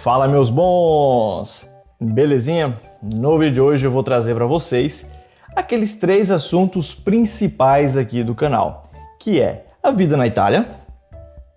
Fala, meus bons! Belezinha? No vídeo de hoje eu vou trazer para vocês aqueles 3 assuntos principais aqui do canal, que é a vida na Itália,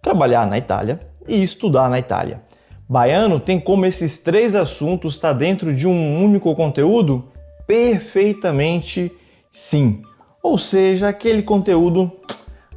trabalhar na Itália e estudar na Itália. Baiano, tem como esses 3 assuntos estar dentro de um único conteúdo? Perfeitamente sim! Ou seja, aquele conteúdo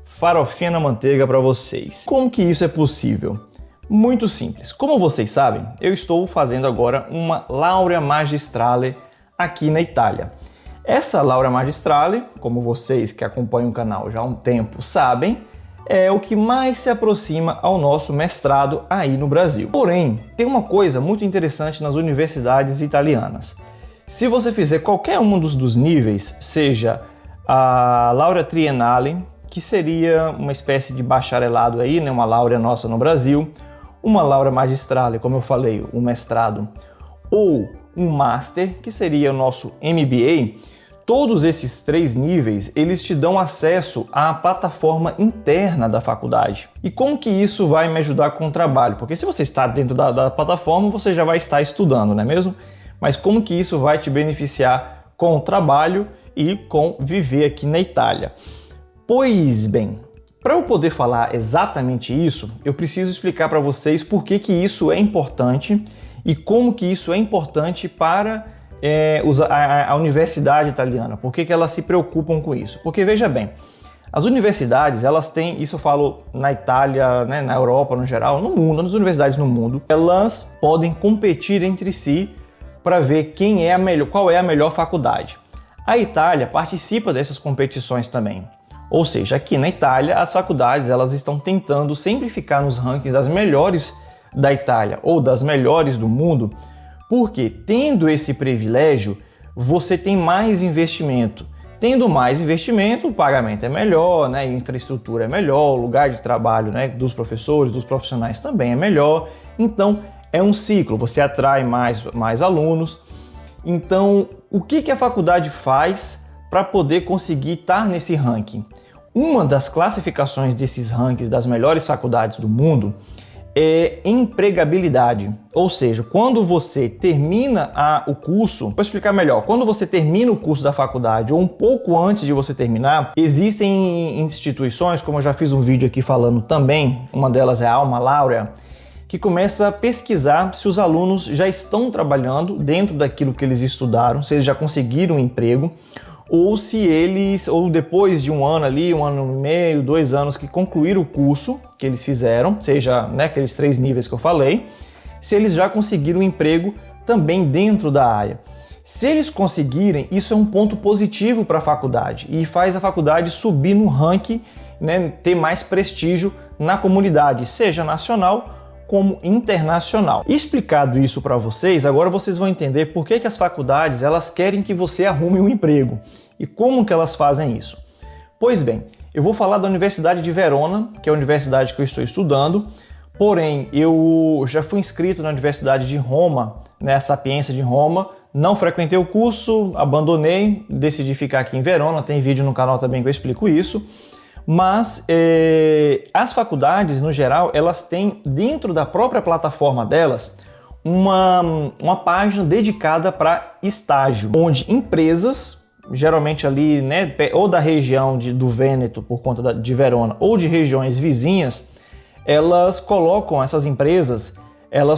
farofinha na manteiga para vocês. Como que isso é possível? Muito simples. Como vocês sabem, eu estou fazendo agora uma Laurea Magistrale aqui na Itália. Essa Laurea Magistrale, como vocês que acompanham o canal já há um tempo sabem, é o que mais se aproxima ao nosso mestrado aí no Brasil. Porém, tem uma coisa muito interessante nas universidades italianas. Se você fizer qualquer um dos níveis, seja a Laurea Triennale, que seria uma espécie de bacharelado aí, né, uma laurea nossa no Brasil, uma Laurea Magistrale, como eu falei, um mestrado, ou um Master, que seria o nosso MBA, todos esses 3 níveis, eles te dão acesso à plataforma interna da faculdade. E como que isso vai me ajudar com o trabalho? Porque se você está dentro da plataforma, você já vai estar estudando, não é mesmo? Mas como que isso vai te beneficiar com o trabalho e com viver aqui na Itália? Pois bem, para eu poder falar exatamente isso, eu preciso explicar para vocês por que isso é importante e como que isso é importante para a universidade italiana, por que elas se preocupam com isso. Porque veja bem, as universidades, elas têm, isso eu falo na Itália, né, na Europa no geral, no mundo, nas universidades no mundo, elas podem competir entre si para ver qual é a melhor faculdade. A Itália participa dessas competições também. Ou seja, aqui na Itália, as faculdades elas estão tentando sempre ficar nos rankings das melhores da Itália ou das melhores do mundo, porque tendo esse privilégio, você tem mais investimento. Tendo mais investimento, o pagamento é melhor, né? A infraestrutura é melhor, o lugar de trabalho, né, dos professores, dos profissionais também é melhor. Então, é um ciclo, você atrai mais alunos. Então, o que a faculdade faz para poder conseguir estar nesse ranking? Uma das classificações desses rankings das melhores faculdades do mundo é empregabilidade. Ou seja, quando você termina o curso, vou explicar melhor, quando você termina o curso da faculdade ou um pouco antes de você terminar, existem instituições, como eu já fiz um vídeo aqui falando também, uma delas é a Alma Laurea, que começa a pesquisar se os alunos já estão trabalhando dentro daquilo que eles estudaram, se eles já conseguiram um emprego, ou se eles, ou depois de um ano ali, 1 ano e meio, 2 anos que concluíram o curso que eles fizeram, seja, né, aqueles 3 níveis que eu falei, se eles já conseguiram um emprego também dentro da área. Se eles conseguirem, isso é um ponto positivo para a faculdade e faz a faculdade subir no ranking, né, ter mais prestígio na comunidade, seja nacional como internacional. Explicado isso para vocês, agora vocês vão entender por que as faculdades elas querem que você arrume um emprego e como que elas fazem isso. Pois bem, eu vou falar da Universidade de Verona, que é a universidade que eu estou estudando, porém eu já fui inscrito na Universidade de Roma, né, Sapienza de Roma, não frequentei o curso, abandonei, decidi ficar aqui em Verona, tem vídeo no canal também que eu explico isso. Mas as faculdades, no geral, elas têm dentro da própria plataforma delas uma página dedicada para estágio, onde empresas, geralmente ali, né, ou da região do Vêneto, por conta de Verona, ou de regiões vizinhas, essas empresas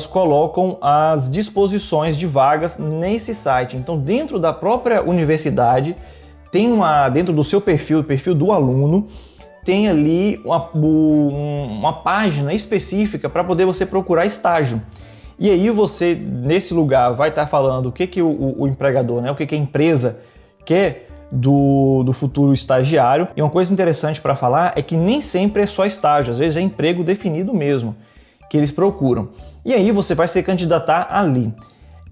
colocam as disposições de vagas nesse site. Então, dentro da própria universidade, dentro do seu perfil do aluno, tem ali uma página específica para poder você procurar estágio. E aí você, nesse lugar, vai estar falando o que o empregador, né, o que a empresa quer do futuro estagiário. E uma coisa interessante para falar é que nem sempre é só estágio, às vezes é emprego definido mesmo que eles procuram. E aí você vai se candidatar ali.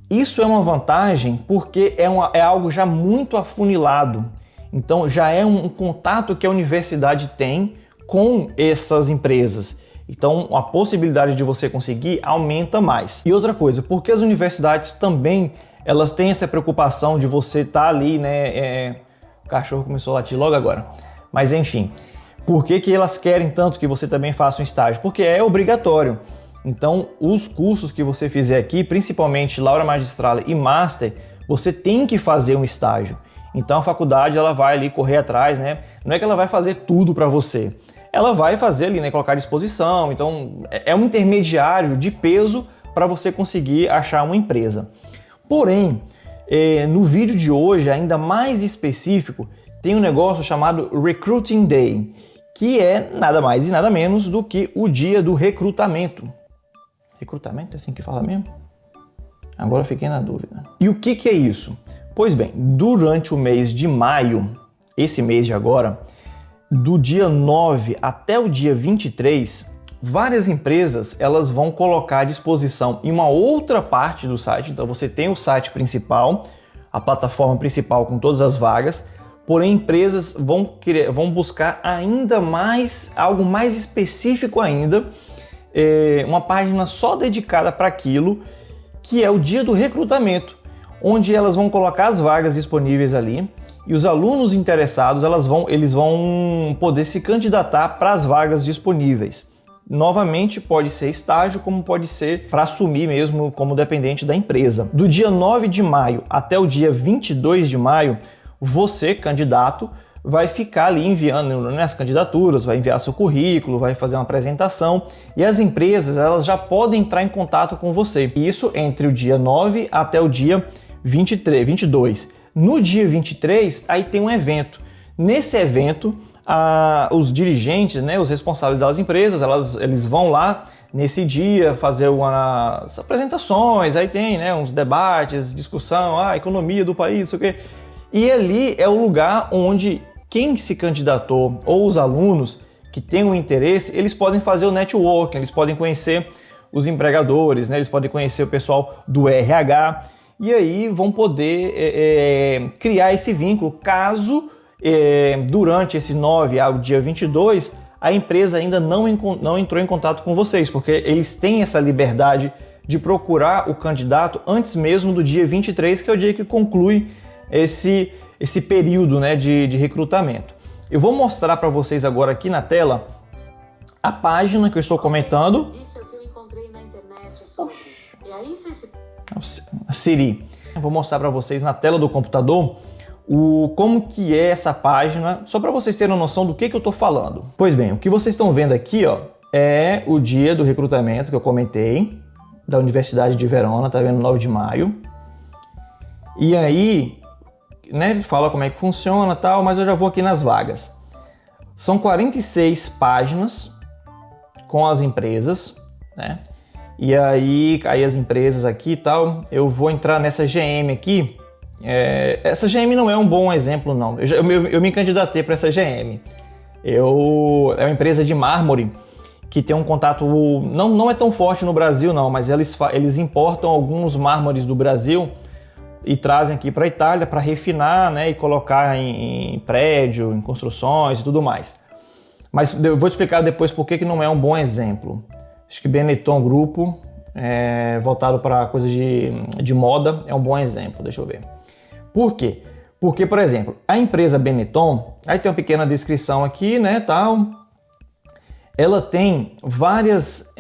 Isso é uma vantagem porque é algo já muito afunilado. Então já é um contato que a universidade tem com essas empresas. Então a possibilidade de você conseguir aumenta mais. E outra coisa, porque as universidades também elas têm essa preocupação de você estar ali, né? O cachorro começou a latir logo agora. Mas enfim, por que elas querem tanto que você também faça um estágio? Porque é obrigatório. Então, os cursos que você fizer aqui, principalmente Laura Magistrale e Master, você tem que fazer um estágio. Então, a faculdade ela vai ali correr atrás, né? Não é que ela vai fazer tudo para você. Ela vai fazer ali, né? Colocar à disposição. Então, é um intermediário de peso para você conseguir achar uma empresa. Porém, no vídeo de hoje, ainda mais específico, tem um negócio chamado Recruiting Day, que é nada mais e nada menos do que o dia do recrutamento. Recrutamento é assim que fala mesmo? Agora eu fiquei na dúvida. E o que é isso? Pois bem, durante o mês de maio, esse mês de agora, do dia 9 até o dia 23, várias empresas elas vão colocar à disposição em uma outra parte do site. Então você tem o site principal, a plataforma principal com todas as vagas, porém empresas vão buscar ainda mais, algo mais específico ainda, uma página só dedicada para aquilo, que é o dia do recrutamento, onde elas vão colocar as vagas disponíveis ali e os alunos interessados eles vão poder se candidatar para as vagas disponíveis. Novamente, pode ser estágio, como pode ser para assumir mesmo como dependente da empresa. Do dia 9 de maio até o dia 22 de maio, você, candidato, vai ficar ali enviando as candidaturas, vai enviar seu currículo, vai fazer uma apresentação e as empresas elas já podem entrar em contato com você. Isso entre o dia 9 até o dia 22. No dia 23, aí tem um evento. Nesse evento, os dirigentes, né, os responsáveis das empresas, eles vão lá nesse dia fazer umas apresentações, aí tem, né, uns debates, discussão, a economia do país, não sei o quê. E ali é o lugar onde quem se candidatou ou os alunos que têm um interesse, eles podem fazer o networking, eles podem conhecer os empregadores, né, eles podem conhecer o pessoal do RH e aí vão poder criar esse vínculo caso durante esse 9 ao dia 22 a empresa ainda não entrou em contato com vocês, porque eles têm essa liberdade de procurar o candidato antes mesmo do dia 23, que é o dia que conclui esse período, né, de recrutamento. Eu vou mostrar para vocês agora aqui na tela a página que eu estou comentando. Isso é o que eu encontrei na internet sobre. E aí, Siri. Vou mostrar para vocês na tela do computador como que é essa página, só para vocês terem uma noção do que eu estou falando. Pois bem, o que vocês estão vendo aqui, ó, é o dia do recrutamento que eu comentei, da Universidade de Verona, tá vendo? 9 de maio. E aí, né, ele fala como é que funciona e tal, mas eu já vou aqui nas vagas. São 46 páginas com as empresas, né? E aí as empresas aqui e tal, eu vou entrar nessa GM aqui. Essa GM não é um bom exemplo, não. Eu me candidatei para essa GM. É uma empresa de mármore que tem um contato, não é tão forte no Brasil, não, mas eles importam alguns mármores do Brasil e trazem aqui para a Itália para refinar, né, e colocar em prédio, em construções e tudo mais. Mas eu vou te explicar depois por que não é um bom exemplo. Acho que Benetton Grupo, voltado para coisas de moda, é um bom exemplo. Deixa eu ver. Por quê? Porque, por exemplo, a empresa Benetton, aí tem uma pequena descrição aqui, né, tal. Ela tem várias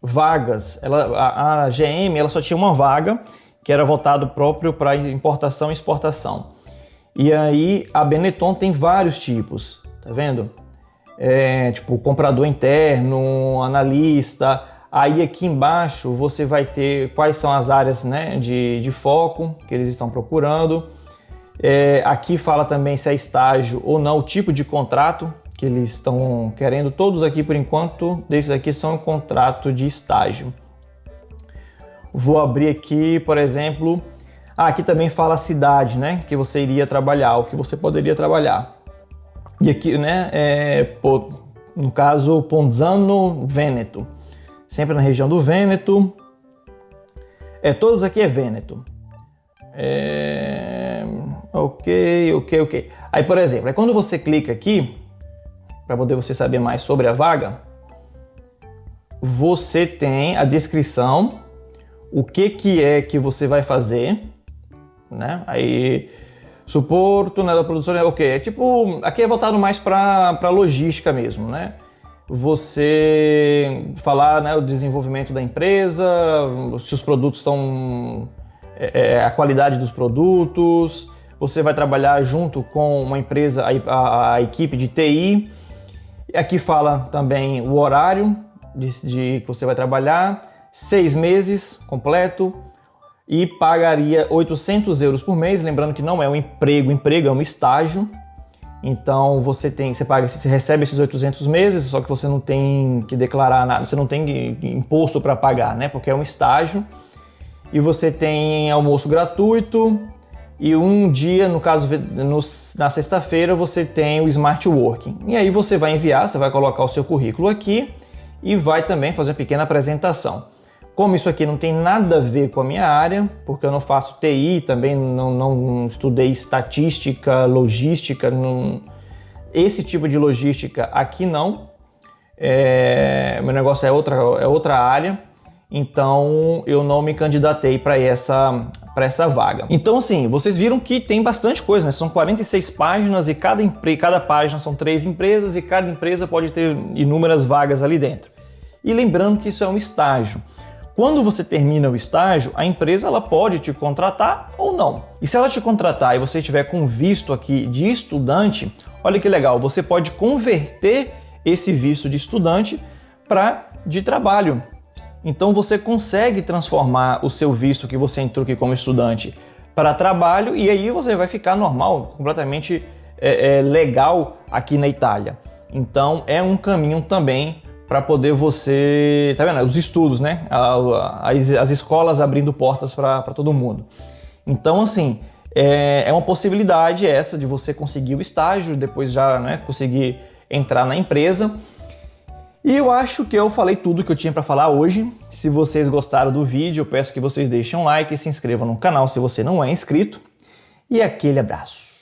vagas. A GM ela só tinha uma vaga, que era voltado próprio para importação e exportação. E aí a Benetton tem vários tipos, tá vendo? Tipo comprador interno, analista. Aí aqui embaixo você vai ter quais são as áreas, né, de foco que eles estão procurando. Aqui fala também se é estágio ou não, o tipo de contrato que eles estão querendo. Todos aqui por enquanto, desses aqui são contrato de estágio. Vou abrir aqui, por exemplo, aqui também fala a cidade, né, que você iria trabalhar, o que você poderia trabalhar. E aqui, né, no caso, Ponzano Vêneto, sempre na região do Vêneto. Todos aqui é Vêneto. Ok. Aí, por exemplo, quando você clica aqui, para poder você saber mais sobre a vaga, você tem a descrição, o que é que você vai fazer, né? Aí, suporto, né, da produção, ok. Tipo, aqui é voltado mais para logística mesmo, né? você falar, né, o desenvolvimento da empresa, se os produtos estão... a qualidade dos produtos. Você vai trabalhar junto com uma empresa, a equipe de TI. Aqui fala também o horário de que você vai trabalhar, 6 meses completo, e pagaria 800 euros por mês. Lembrando que não é um emprego é um estágio. Então você recebe esses 800 meses, só que você não tem que declarar nada, você não tem imposto para pagar, né? Porque é um estágio. E você tem almoço gratuito, e um dia, no caso, na sexta-feira, você tem o Smart Working. E aí você vai colocar o seu currículo aqui e vai também fazer uma pequena apresentação. Como isso aqui não tem nada a ver com a minha área, porque eu não faço TI, também não estudei estatística, logística, esse tipo de logística aqui não. Meu negócio é outra área, então eu não me candidatei para essa vaga. Então assim, vocês viram que tem bastante coisa, né? São 46 páginas e cada página são 3 empresas e cada empresa pode ter inúmeras vagas ali dentro. E lembrando que isso é um estágio. Quando você termina o estágio, a empresa ela pode te contratar ou não. E se ela te contratar e você tiver com visto aqui de estudante, olha que legal, você pode converter esse visto de estudante para de trabalho. Então você consegue transformar o seu visto que você entrou aqui como estudante para trabalho, e aí você vai ficar normal, completamente legal aqui na Itália. Então é um caminho também para poder você... Tá vendo? Os estudos, né? As escolas abrindo portas para todo mundo. Então, assim, é uma possibilidade essa de você conseguir o estágio, depois já, né, conseguir entrar na empresa. E eu acho que eu falei tudo que eu tinha para falar hoje. Se vocês gostaram do vídeo, eu peço que vocês deixem um like e se inscrevam no canal se você não é inscrito. E aquele abraço!